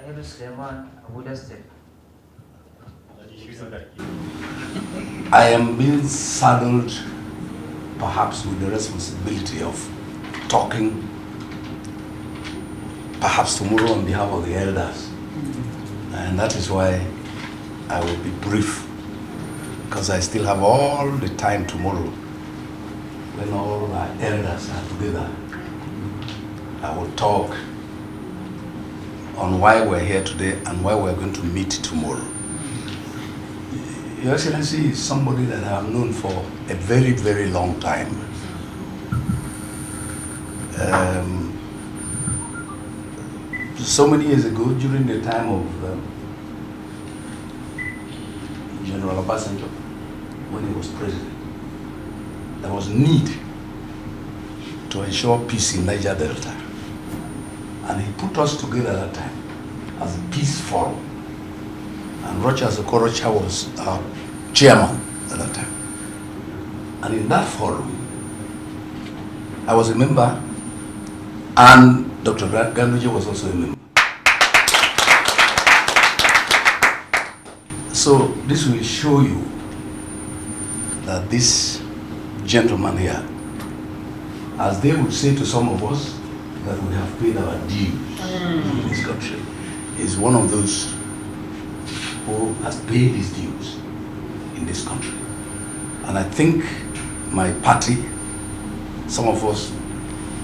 name is Suleiman Abuja State. I am being saddled perhaps with the responsibility of talking perhaps tomorrow on behalf of the elders. And that is why I will be brief, because I still have all the time tomorrow when all our elders are together. I will talk on why we're here today and why we're going to meet tomorrow. Your Excellency is somebody that I have known for a very, very long time. So many years ago, during the time of General Obasanjo, when he was president, there was need to ensure peace in Niger Delta. And he put us together at that time as a peace forum. And Rochas Okorocha was our chairman at that time. And in that forum, I was a member, and Dr. Ganduje was also a member. So this will show you that this gentleman here, as they would say to some of us, that we have paid our dues in this country, is one of those who has paid his dues in this country. And I think my party, some of us,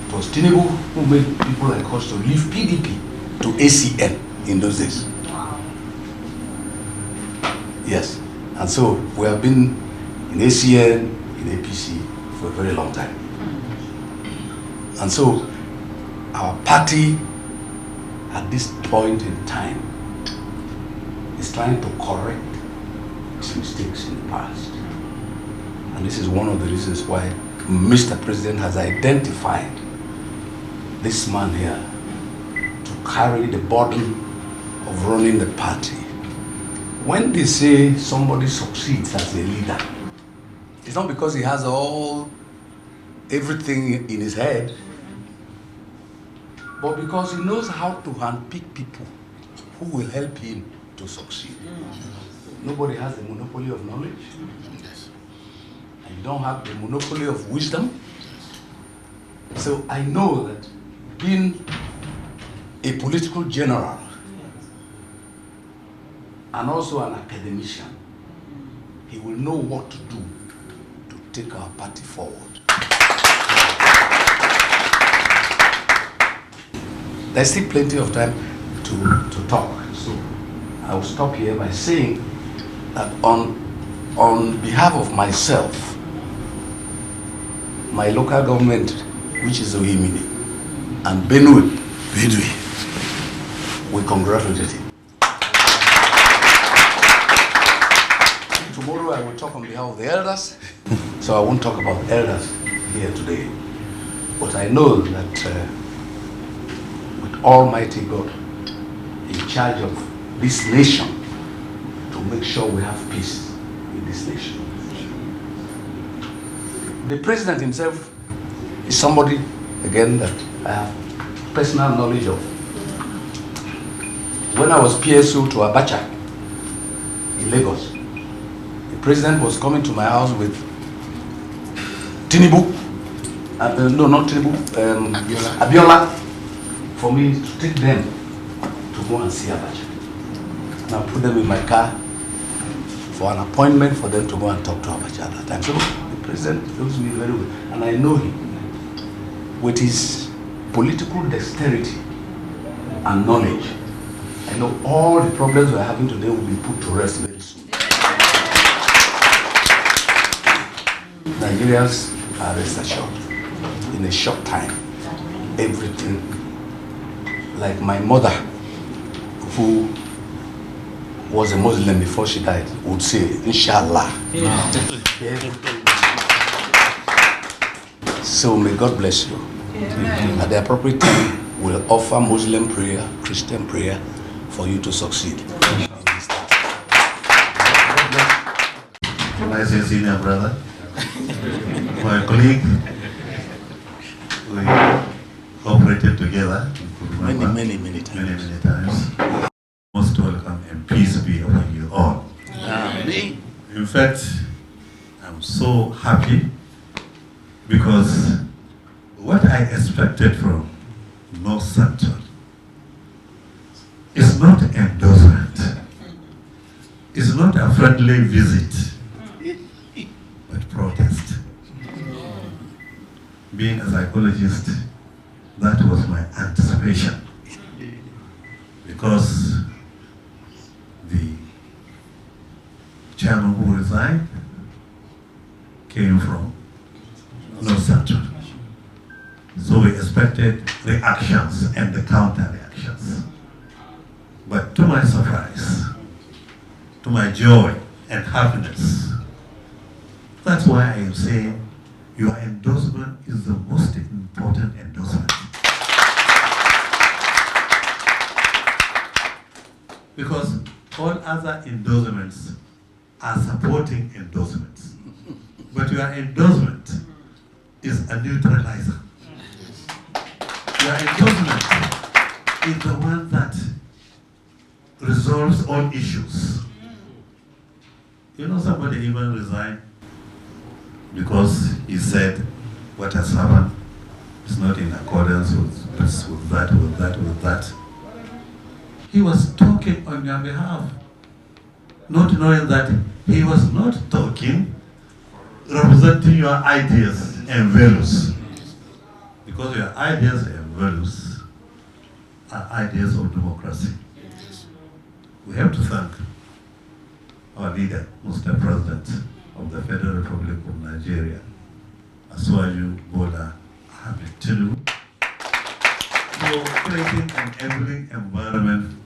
it was Tinubu who made people like us to leave PDP to ACN in those days. Yes, and so we have been in ACN, in APC for a very long time. And so our party at this point in time is trying to correct its mistakes in the past. And this is one of the reasons why Mr. President has identified this man here to carry the burden of running the party. When they say somebody succeeds as a leader, it's not because he has everything in his head, but because he knows how to handpick people who will help him to succeed. Nobody has the monopoly of knowledge. And you don't have the monopoly of wisdom. So I know that being a political general and also an academician, he will know what to do to take our party forward. There's still plenty of time to talk, so I will stop here by saying that on behalf of myself, my local government, which is Ohimini, and Benue, we congratulate him. Tomorrow I will talk on behalf of the elders, so I won't talk about elders here today. But I know that with Almighty God in charge of this nation, to make sure we have peace in this nation. The president himself is somebody, again, that I have personal knowledge of. When I was PSO to Abacha in Lagos, the president was coming to my house with Tinubu, no, not Tinubu, Abiola, for me to take them to go and see Abacha. And I put them in my car for an appointment for them to go and talk to Abacha at that time. So the president knows me very well, and I know him with his political dexterity and knowledge. I know all the problems we're having today will be put to rest very soon. Nigerians are rest assured. In a short time, everything, like my mother, who was a Muslim before she died, would say, Inshallah. Yeah. So may God bless you. Yeah. At the appropriate time, we'll offer Muslim prayer, Christian prayer, for you to succeed. My senior brother, my colleague, we cooperated together many times. Many times. peace be upon you all. Amen. In fact, I'm so happy because what I expected from North Central is not endorsement, it's not a friendly visit, but protest. Being a psychologist, that was my anticipation, because the chairman who resigned came from North Central. So we expected reactions and the counter reactions. But to my surprise, to my joy and happiness, that's why I am saying your endorsement is the most important endorsement. Because all other endorsements are supporting endorsements. But your endorsement is a neutralizer. Your endorsement is the one that resolves all issues. You know, somebody even resigned because he said what has happened is not in accordance with that. He was talking on your behalf, not knowing that he was not talking representing your ideas and values. Because your ideas and values are ideas of democracy. We have to thank our leader, Mr. President of the Federal Republic of Nigeria, Asuwaju Bola Ahmed Tinubu, for creating an enabling environment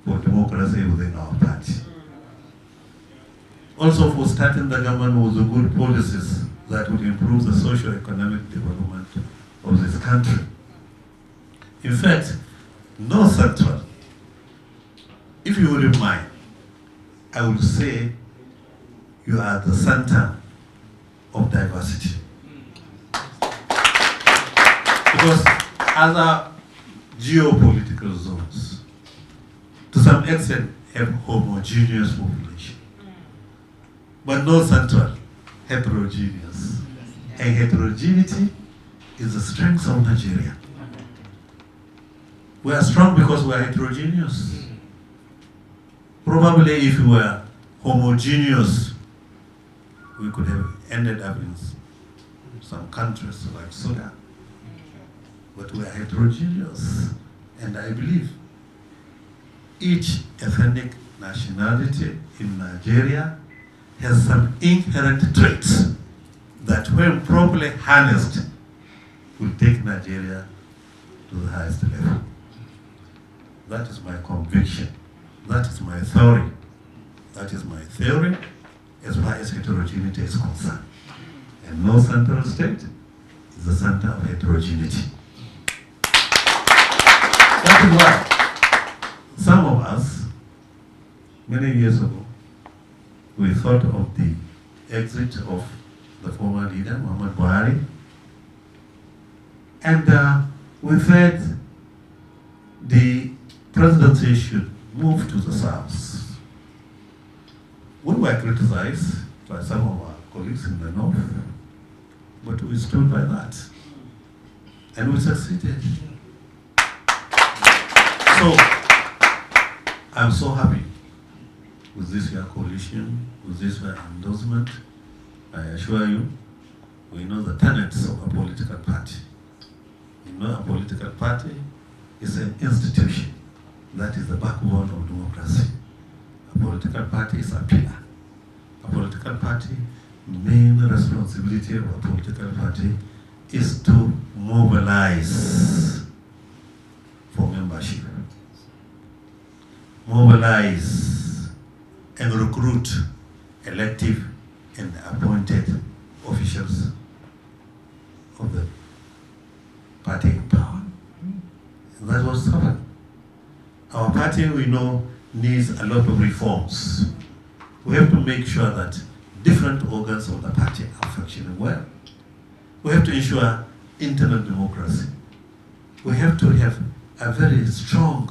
for democracy within our party. Also for starting the government with the good policies that would improve the socio-economic development of this country. In fact, North Central, if you wouldn't mind, I would say you are the center of diversity. Because other geopolitical zones, to some extent, have homogeneous population. But North Central, heterogeneous. And heterogeneity is the strength of Nigeria. We are strong because we are heterogeneous. Probably if we were homogeneous, we could have ended up in some countries like Sudan. But we are heterogeneous. And I believe each ethnic nationality in Nigeria has some inherent traits that, when properly harnessed, will take Nigeria to the highest level. That is my conviction. That is my theory. That is my theory as far as heterogeneity is concerned. And North Central State is the center of heterogeneity. That is why some of us, many years ago, we thought of the exit of the former leader, Muhammad Buhari, and we felt the presidency should move to the south. We were criticized by some of our colleagues in the north, but we stood by that, and we succeeded. So, I'm so happy with this year coalition, with this year endorsement. I assure you, we know the tenets of a political party. You know, a political party is an institution that is the backbone of democracy. A political party is a pillar. A political party, main responsibility of a political party is to mobilize for membership. Mobilize and recruit elective and appointed officials of the party in power. And that's what's happened. Our party, we know, needs a lot of reforms. We have to make sure that different organs of the party are functioning well. We have to ensure internal democracy. We have to have a very strong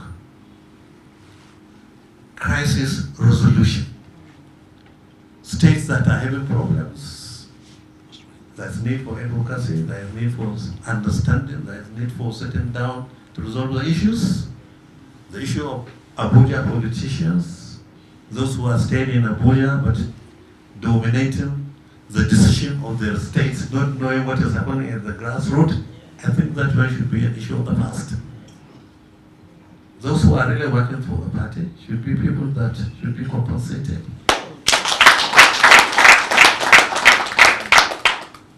crisis resolution. States that are having problems, there's need for advocacy, there's need for understanding, there's need for sitting down to resolve the issues. The issue of Abuja politicians, those who are staying in Abuja but dominating the decision of their states, not knowing what is happening at the grassroots, I think that one should be an issue of the past. Those who are really working for the party should be people that should be compensated.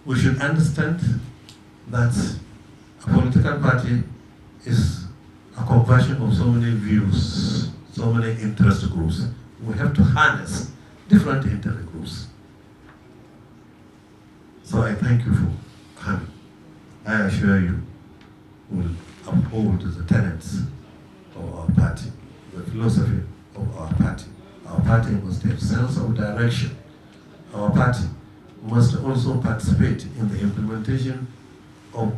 We should understand that a political party is a conversion of so many views, so many interest groups. We have to harness different interest groups. So I thank you for coming. I assure you, we will uphold the tenets of our party, the philosophy of our party. Our party must have sense of direction. Our party must also participate in the implementation of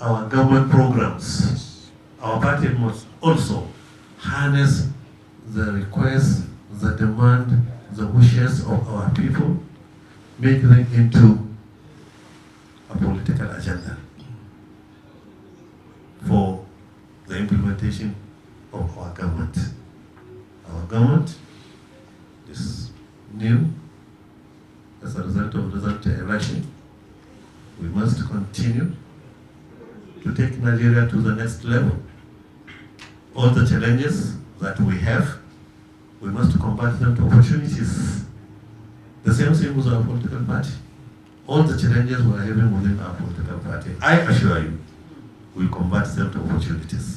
our government programs. Our party must also harness the requests, the demand, the wishes of our people, make them into a political agenda for the implementation of our government. Our government is new as a result of the election. We must continue to take Nigeria to the next level. All the challenges that we have, we must convert them to opportunities. The same thing with our political party. All the challenges we are having within our political party, I assure you, we convert them to opportunities.